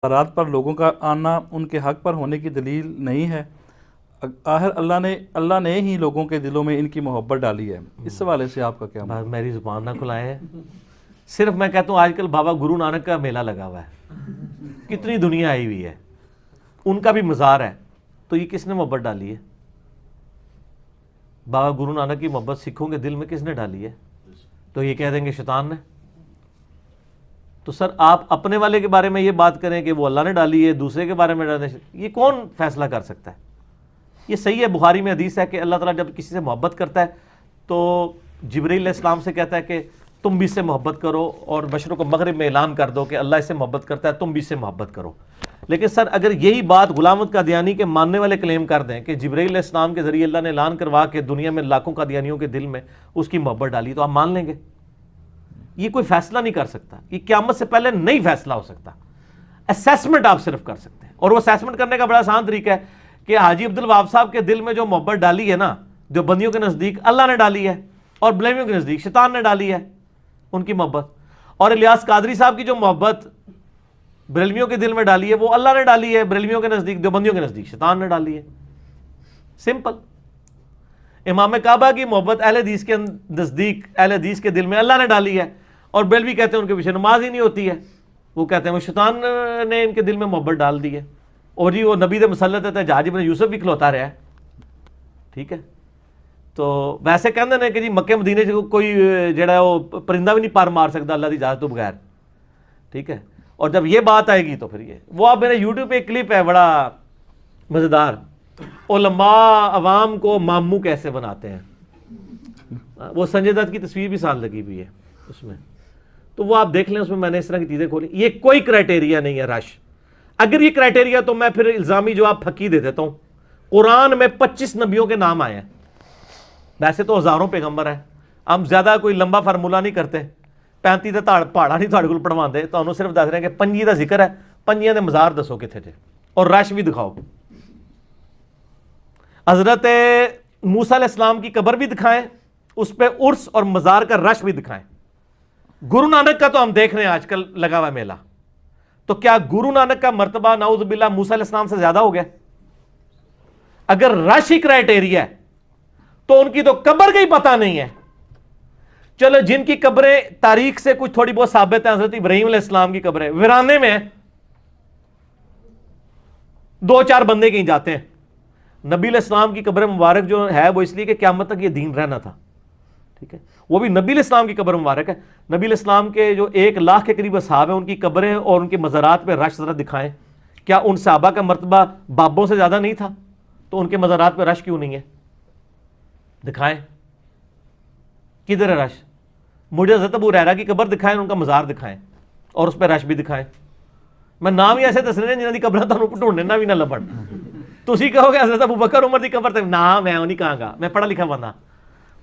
رات پر لوگوں کا آنا ان کے حق پر ہونے کی دلیل نہیں ہے؟ آخر اللہ نے ہی لوگوں کے دلوں میں ان کی محبت ڈالی ہے، اس حوالے سے آپ کا کیا مطلب؟ میری زبان نہ کھلائے ہیں، صرف میں کہتا ہوں آج کل بابا گرو نانک کا میلہ لگا ہوا ہے، کتنی دنیا آئی ہوئی ہے، ان کا بھی مزار ہے، تو یہ کس نے محبت ڈالی ہے؟ بابا گرو نانک کی محبت سکھوں کے دل میں کس نے ڈالی ہے؟ تو یہ کہہ دیں گے شیطان نے۔ تو سر آپ اپنے والے کے بارے میں یہ بات کریں کہ وہ اللہ نے ڈالی ہے، دوسرے کے بارے میں ڈالیں، یہ کون فیصلہ کر سکتا ہے؟ یہ صحیح ہے، بخاری میں حدیث ہے کہ اللہ تعالیٰ جب کسی سے محبت کرتا ہے تو جبرائیل علیہ السلام سے کہتا ہے کہ تم بھی اس سے محبت کرو، اور مشرق و مغرب میں اعلان کر دو کہ اللہ اس سے محبت کرتا ہے، تم بھی اس سے محبت کرو۔ لیکن سر اگر یہی بات غلام احمد قادیانی کے ماننے والے کلیم کر دیں کہ جبرائیل علیہ السلام کے ذریعے اللہ نے اعلان کروا کے دنیا میں لاکھوں قادیانیوں کے دل میں اس کی محبت ڈالی، تو آپ مان لیں گے؟ یہ کوئی فیصلہ نہیں کر سکتا، یہ قیامت سے پہلے نہیں فیصلہ ہو سکتا، اسیسمنٹ آپ صرف کر سکتے ہیں، اور وہ اسیسمنٹ کرنے کا بڑا آسان طریقہ ہے کہ حاجی عبد الوہاب صاحب کے دل میں جو محبت ڈالی ہے نا، جو بندیوں کے نزدیک اللہ نے ڈالی ہے اور بلیمیوں کے نزدیک شیطان نے ڈالی ہے ان کی محبت، اور الیاس قادری صاحب کی جو محبت بریلویوں کے دل میں ڈالی ہے وہ اللہ نے ڈالی ہے، بریلویوں کے نزدیک دیوبندیوں کے نزدیک شیطان نے ڈالی ہے، سمپل۔ امام کعبہ کی محبت اہل حدیث کے نزدیک اہل حدیث کے دل میں اللہ نے ڈالی ہے، اور بریلوی کہتے ہیں ان کے پیچھے نماز ہی نہیں ہوتی ہے، وہ کہتے ہیں وہ شیطان نے ان کے دل میں محبت ڈال دی ہے، اور جی وہ نبی دے مسلط ہے، جہاج ابن یوسف بھی کھلوتا رہا ہے، ٹھیک ہے۔ تو ویسے کہتے ہیں کہ جی مکے مدینے سے کوئی جڑا ہے وہ پرندہ بھی نہیں پار مار سکتا اللہ کی اجازت تو بغیر، ٹھیک ہے۔ اور جب یہ بات آئے گی تو پھر یہ وہ آپ میرے یوٹیوب پہ ایک کلپ ہے بڑا مزیدار، علماء عوام کو ماموں کیسے بناتے ہیں، وہ سنجے دت کی تصویر بھی ساتھ لگی ہوئی ہے اس میں، تو وہ آپ دیکھ لیں، اس میں میں نے اس طرح کی چیزیں کھولی۔ یہ کوئی کرائٹیریا نہیں ہے رش، اگر یہ کرائٹیریا تو میں پھر الزامی جواب پھکی دے دیتا ہوں۔ قرآن میں 25 نبیوں کے نام آئے ہیں، ویسے تو ہزاروں پیغمبر ہیں، ہم زیادہ کوئی لمبا فارمولہ نہیں کرتے، 35 تے پہاڑا نہیں تھوڑے کو پڑھوا دے، تو صرف دس رہے ہیں کہ 25 کا ذکر ہے، 25 دے مزار دسو کتنے تھے، اور رش بھی دکھاؤ۔ حضرت موسیٰ علیہ السلام کی قبر بھی دکھائیں، اس پہ عرس اور مزار کا رش بھی دکھائیں۔ گرو نانک کا تو ہم دیکھ رہے ہیں آج کل لگا ہوا میلہ، تو کیا گرو نانک کا مرتبہ نعوذ باللہ موسیٰ علیہ السلام سے زیادہ ہو گیا؟ اگر رش ہی کرائٹیریا ہے تو ان کی تو قبر کا ہی پتہ نہیں ہے۔ چلو جن کی قبریں تاریخ سے کچھ تھوڑی بہت ثابت ہیں، حضرت ابراہیم علیہ السلام کی قبریں ویرانے میں ہیں، 2-4 بندے کہیں جاتے ہیں۔ نبی علیہ السلام کی قبر مبارک جو ہے وہ اس لیے کہ قیامت تک یہ دین رہنا تھا، ٹھیک ہے، وہ بھی نبی علیہ السلام کی قبر مبارک ہے۔ نبی علیہ السلام کے جو 1 لاکھ کے قریب اصحاب ہیں، ان کی قبریں اور ان کے مزارات پہ رش ذرا دکھائیں، کیا ان صحابہ کا مرتبہ بابوں سے زیادہ نہیں تھا؟ تو ان کے مزارات پہ رش کیوں نہیں ہے؟ دکھائیں، کدھر ہے رش؟ مجھے حضرت ابو ہریرہ کی قبر دکھائیں، ان کا مزار دکھائیں، اور اس پہ رش بھی دکھائیں۔ میں نام ہی ایسے دس رہے ہیں جنہوں کی قبر تمہیں ڈھونڈنا بھی نہ لبن، تسی کہو گے حضرت ابو بکر عمر کی قبر، نہ میں نہیں کہاں گا، میں پڑھا لکھا بندہ،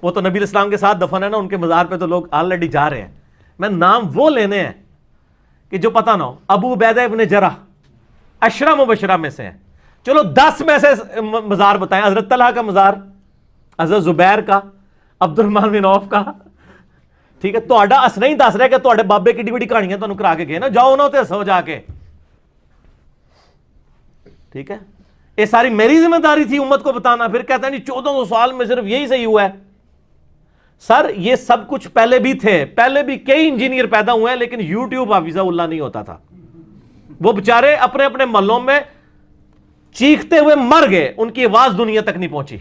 وہ تو نبی الاسلام کے ساتھ دفن ہے نا، ان کے مزار پہ تو لوگ آلریڈی جا رہے ہیں۔ میں نام وہ لینے ہیں کہ جو پتہ نہ ہو۔ ابو عبیدہ ابن جرح 10 مبشرہ میں سے ہیں، چلو 10 میں سے مزار بتائیں۔ حضرت طلحہ کا مزار، حضرت زبیر کا، عبد الرحمن بن عوف کا، ٹھیک ہے۔ تہاڈا اس نہیں دس رہے کہ تہاڈے بابے کڈی بڑی کہانیاں تانوں کرا کے گئے نا، جاؤ نا تے ہسو جا کے، ٹھیک ہے۔ یہ ساری میری ذمہ داری تھی امت کو بتانا، پھر کہتے ہیں جی 1400 سال میں صرف یہی صحیح ہوا ہے۔ سر یہ سب کچھ پہلے بھی تھے، پہلے بھی کئی انجینئر پیدا ہوئے ہیں، لیکن یوٹیوب حافظہ اللہ نہیں ہوتا تھا، وہ بچارے اپنے اپنے محلوں میں چیختے ہوئے مر گئے، ان کی آواز دنیا تک نہیں پہنچی۔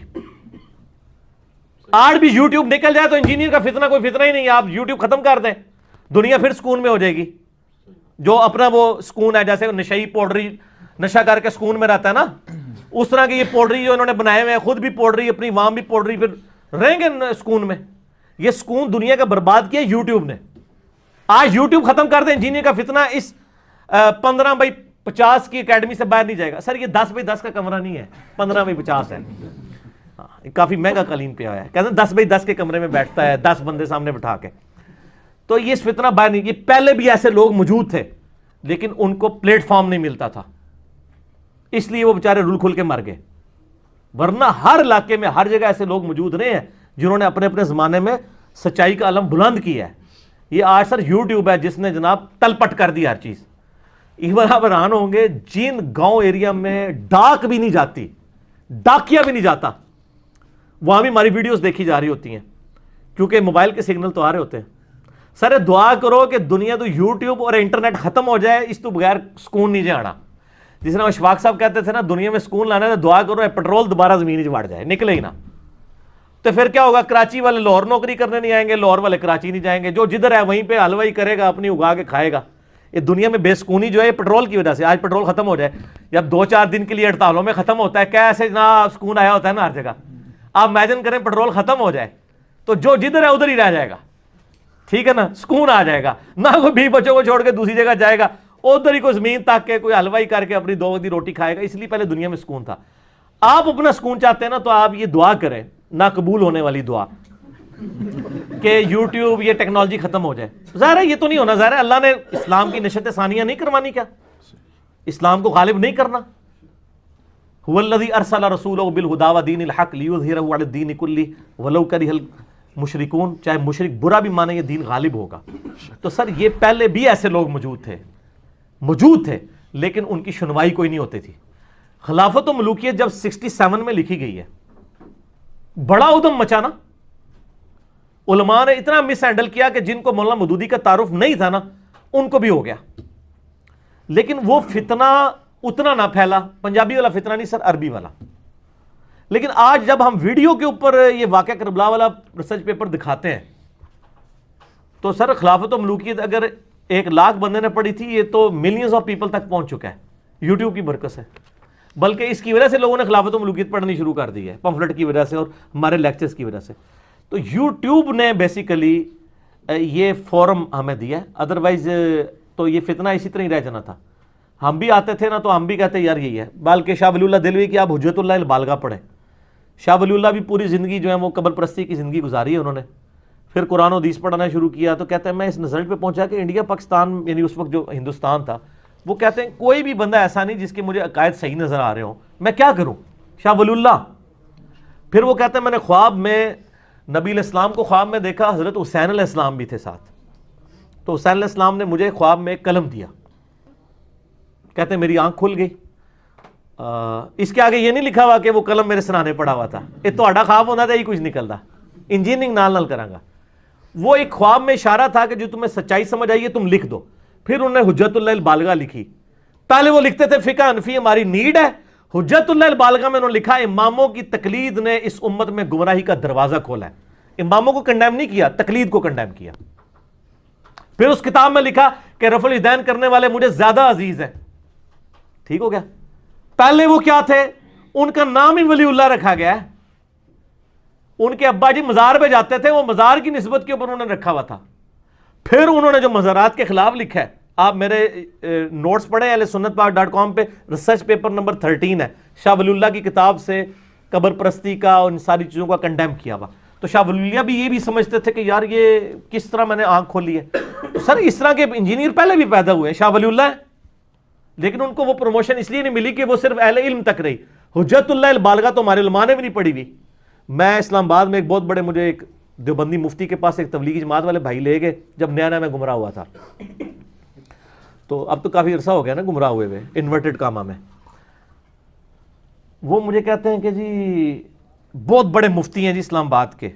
آج بھی یوٹیوب نکل جائے تو انجینئر کا فتنہ کوئی فتنہ ہی نہیں ہے، آپ یوٹیوب ختم کر دیں، دنیا پھر سکون میں ہو جائے گی۔ جو اپنا وہ سکون ہے، جیسے نشئی پاؤڈری نشہ کر کے سکون میں رہتا ہے نا، اس طرح کی یہ پاؤڈری جو انہوں نے بنائے ہوئے ہیں، خود بھی پاؤڈری، اپنی عوام بھی پاؤڈری، پھر رہیں گے سکون میں۔ یہ سکون دنیا کا برباد کیا یوٹیوب نے۔ آج یوٹیوب ختم کر دیں، انجینئر کا فتنہ اس 15x50 کی اکیڈمی سے باہر نہیں جائے گا۔ سر یہ 10x10 کا کمرہ نہیں ہے، 15x50 ہے، کافی مہنگا قالین پہ آیا ہے، کہتے ہیں 10x10 کے کمرے میں بیٹھتا ہے 10 بندے سامنے بٹھا کے، تو یہ اس فتنہ باہر نہیں۔ یہ پہلے بھی ایسے لوگ موجود تھے، لیکن ان کو پلیٹ فارم نہیں ملتا تھا، اس لیے وہ بیچارے رول کھل کے مر گئے۔ ورنہ ہر علاقے میں ہر جگہ ایسے لوگ موجود رہے ہیں جنہوں نے اپنے اپنے زمانے میں سچائی کا علم بلند کیا ہے۔ یہ آج سر یوٹیوب ہے جس نے جناب تلپٹ کر دی ہر چیز۔ ایون آپ حیران ہوں گے جن گاؤں ایریا میں ڈاک بھی نہیں جاتی, ڈاکیا بھی نہیں جاتا, وہاں بھی ہماری ویڈیوز دیکھی جا رہی ہوتی ہیں کیونکہ موبائل کے سگنل تو آ رہے ہوتے ہیں. سر دعا کرو کہ دنیا تو یوٹیوب اور انٹرنیٹ ختم ہو جائے, اس تو بغیر سکون نہیں جانا. جس طرح اشفاق صاحب کہتے تھے نا دنیا میں سکون لانا ہے تو دعا کرو پیٹرول دوبارہ زمین ہی بڑھ جائے, نکلے ہی نا. تو پھر کیا ہوگا, کراچی والے لاہور نوکری کرنے نہیں آئیں گے, لاہور والے کراچی نہیں جائیں گے, جو جدھر ہے وہیں پہ حلوائی کرے گا, اپنی اگا کے کھائے گا. یہ دنیا میں بے سکونی جو ہے پیٹرول کی وجہ سے. آج پیٹرول ختم ہو جائے, جب 2-4 دن کے لیے ہڑتالوں میں ختم ہوتا ہے, کیسے جناب سکون آیا ہوتا ہے نا ہر جگہ. آپ امیجن کریں پیٹرول ختم ہو جائے تو جو جدھر ہے ادھر ہی رہ جائے گا, ٹھیک ہے نا, سکون آ جائے گا. نہ کوئی بھی بچوں کو چھوڑ کے دوسری جگہ جائے گا, ادھر ہی کوئی زمین تاک کے کوئی حلوائی کر کے اپنی 2 وقت کی روٹی کھائے گا. اس لیے پہلے دنیا میں سکون تھا. آپ اپنا سکون چاہتے ہیں نا تو آپ یہ دعا کریں, نہ قبول ہونے والی دعا, کہ یوٹیوب یہ ٹیکنالوجی ختم ہو جائے. ظاہر ہے یہ تو نہیں ہونا, ظاہر ہے اللہ نے اسلام کی نشت ثانیہ نہیں کروانی, کیا اسلام کو غالب نہیں کرنا. هو الذی ارسل رسولہ بالہدی ودین الحق لیظہرہ علی الدین کلہ ولو کرہ المشرکون. چاہے مشرک برا بھی مانے, یہ دین غالب ہوگا. تو سر یہ پہلے بھی ایسے لوگ موجود تھے لیکن ان کی سنوائی کوئی نہیں ہوتی تھی. خلافت و ملوکیت جب 67 میں لکھی گئی ہے, بڑا ادھم مچا نا. علماء نے اتنا مس ہینڈل کیا کہ جن کو مولانا مودودی کا تعارف نہیں تھا نا ان کو بھی ہو گیا. لیکن وہ فتنہ اتنا نہ پھیلا, پنجابی والا فتنہ نہیں سر, عربی والا. لیکن آج جب ہم ویڈیو کے اوپر یہ واقعہ کربلا والا ریسرچ پیپر دکھاتے ہیں تو سر خلافت و ملوکیت اگر 1 لاکھ بندے نے پڑھی تھی, یہ تو ملینز آف پیپل تک پہنچ چکا ہے یوٹیوب کی برکت سے. بلکہ اس کی وجہ سے لوگوں نے خلافت و ملوکیت پڑھنی شروع کر دی ہے, پمفلٹ کی وجہ سے اور ہمارے لیکچرز کی وجہ سے. تو یوٹیوب نے بیسیکلی یہ فورم ہمیں دیا ہے, ادروائز تو یہ فتنہ اسی طرح ہی رہ جانا تھا. ہم بھی آتے تھے نا تو ہم بھی کہتے یار یہی ہے. بلکہ شاہ ولی اللہ دہلوی کی آپ حجت اللہ البالغہ پڑھیں. شاہ ولی اللہ بھی پوری زندگی جو ہے وہ قبر پرستی کی زندگی گزاری ہے انہوں نے. پھر قرآن و حدیث پڑھنا شروع کیا تو کہتے ہیں میں اس نظر پہ پہنچا کہ انڈیا پاکستان یعنی اس وقت جو ہندوستان تھا, وہ کہتے ہیں کوئی بھی بندہ ایسا نہیں جس کے مجھے عقائد صحیح نظر آ رہے ہوں, میں کیا کروں. شاہ ولی اللہ. پھر وہ کہتے ہیں میں نے خواب میں نبی علیہ السلام کو خواب میں دیکھا, حضرت حسین علیہ السلام بھی تھے ساتھ. تو حسین علیہ السلام نے مجھے خواب میں ایک قلم دیا. کہتے ہیں میری آنکھ کھل گئی. اس کے آگے یہ نہیں لکھا ہوا کہ وہ قلم میرے سرانے پڑا ہوا تھا, یہ تو آڈا خواب ہونا تھا, یہ کچھ نکلتا انجینئرنگ نال کروں گا. وہ ایک خواب میں اشارہ تھا کہ جو تمہیں سچائی سمجھ آئی ہے تم لکھ دو. پھر انہوں نے حجت اللہ البالغہ لکھی. پہلے وہ لکھتے تھے فقہ حنفی ہماری نیڈ ہے, حجت اللہ البالغہ میں انہوں نے لکھا اماموں کی تقلید نے اس امت میں گمراہی کا دروازہ کھولا ہے. اماموں کو کنڈیم نہیں کیا, تقلید کو کنڈیم کیا. پھر اس کتاب میں لکھا کہ رفع الیدین کرنے والے مجھے زیادہ عزیز ہیں. ٹھیک ہو گیا. پہلے وہ کیا تھے, ان کا نام ہی ولی اللہ رکھا گیا ہے. ان کے ابا جی مزار پہ جاتے تھے, وہ مزار کی نسبت کے اوپر انہوں نے رکھا ہوا تھا. پھر انہوں نے جو مزارات کے خلاف لکھا ہے, آپ میرے نوٹس پڑھیں ahlsunnatpak.com پہ, ریسرچ پیپر نمبر 13 ہے, شاہ ولی اللہ کی کتاب سے قبر پرستی کا اور ان ساری چیزوں کا کنڈیم کیا ہوا. تو شاہ ولی اللہ بھی یہ بھی سمجھتے تھے کہ یار یہ کس طرح میں نے آنکھ کھولی ہے. سر اس طرح کے انجینئر پہلے بھی پیدا ہوئے, شاہ ولی اللہ ہے, لیکن ان کو وہ پروموشن اس لیے نہیں ملی کہ وہ صرف اہل علم تک رہی. حجت اللہ البالغہ تو ہمارے علماء نے بھی نہیں پڑھی ہوئی. میں اسلام آباد میں ایک بہت بڑے مجھے ایک دیوبندی مفتی کے پاس ایک تبلیغی جماعت والے بھائی لے گئے جب نیا نیا میں گمراہ ہوا تھا. تو اب تو کافی عرصہ ہو گیا نا گمراہ ہوئے انورٹڈ کاما میں. وہ مجھے کہتے ہیں کہ جی بہت بڑے مفتی ہیں جی اسلام آباد کے,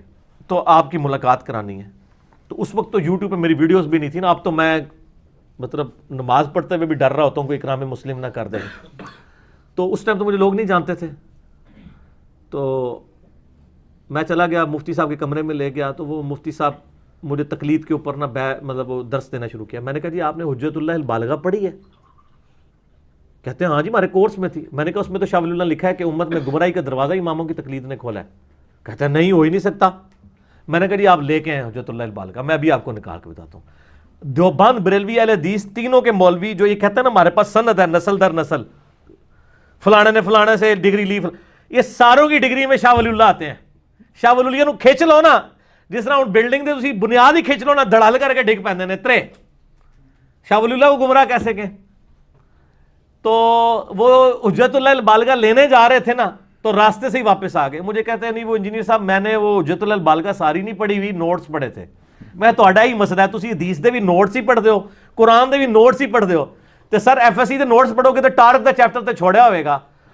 تو آپ کی ملاقات کرانی ہے. تو اس وقت تو یوٹیوب پہ میری ویڈیوز بھی نہیں تھی نا. اب تو میں مطلب نماز پڑھتے ہوئے بھی ڈر رہا ہوتا ہوں کوئی اکرام مسلم نہ کر دے. تو اس ٹائم تو مجھے لوگ نہیں جانتے تھے. تو میں چلا گیا مفتی صاحب کے کمرے میں لے گیا. تو وہ مفتی صاحب مجھے تقلید کے اوپر نا مطلب وہ درس دینا شروع کیا. میں نے کہا جی آپ نے حجت اللہ البالغہ پڑھی ہے؟ کہتے ہیں ہاں جی ہمارے کورس میں تھی. میں نے کہا اس میں تو شاہ ولی اللہ لکھا ہے کہ امت میں گمراہی کا دروازہ اماموں کی تقلید نے کھولا ہے. کہتے ہیں نہیں ہو ہی نہیں سکتا. میں نے کہا جی آپ لے کے ہیں حجت اللہ البالغہ, میں ابھی آپ کو نکال کے بتاتا ہوں. دیوبند بریلوی اہل حدیث تینوں کے مولوی جو یہ کہتے ہیں نا ہمارے پاس سند ہے نسل در نسل, فلانے نے فلانے سے ڈگری لی, یہ ساروں کی ڈگری میں شاہ ولی اللہ آتے ہیں. شاہ ولی اللہ نو کھچ لو نا جس طرح بلڈنگ دے تسی بنیاد ہی کھچ لو نا دڑال کر کے ڈگ پیندے نے ترے. شاہ ولی اللہ کو گمراہ کیسے کہ. تو وہ حجت اللہ البالغہ لینے جا رہے تھے نا تو راستے سے ہی واپس آ گئے. مجھے کہتے ہیں نہیں وہ انجینئر صاحب میں نے وہ حجت اللہ البالغہ ساری نہیں پڑھی ہوئی, نوٹس پڑھے تھے. میں تہاڈا ہی مسئلہ ہے, تسی حدیث دے بھی نوٹس ہی پڑھتے ہو, قرآن دے بھی نوٹس ہی پڑھتے ہو. ਤੇ ਸਰ FSC ਦੇ ਨੋਟਸ ਪੜੋਗੇ ਤੇ ਟਾਰਕ ਦਾ ਚੈਪਟਰ ਤੇ ਛੋੜਿਆ ਹੋਵੇਗਾ,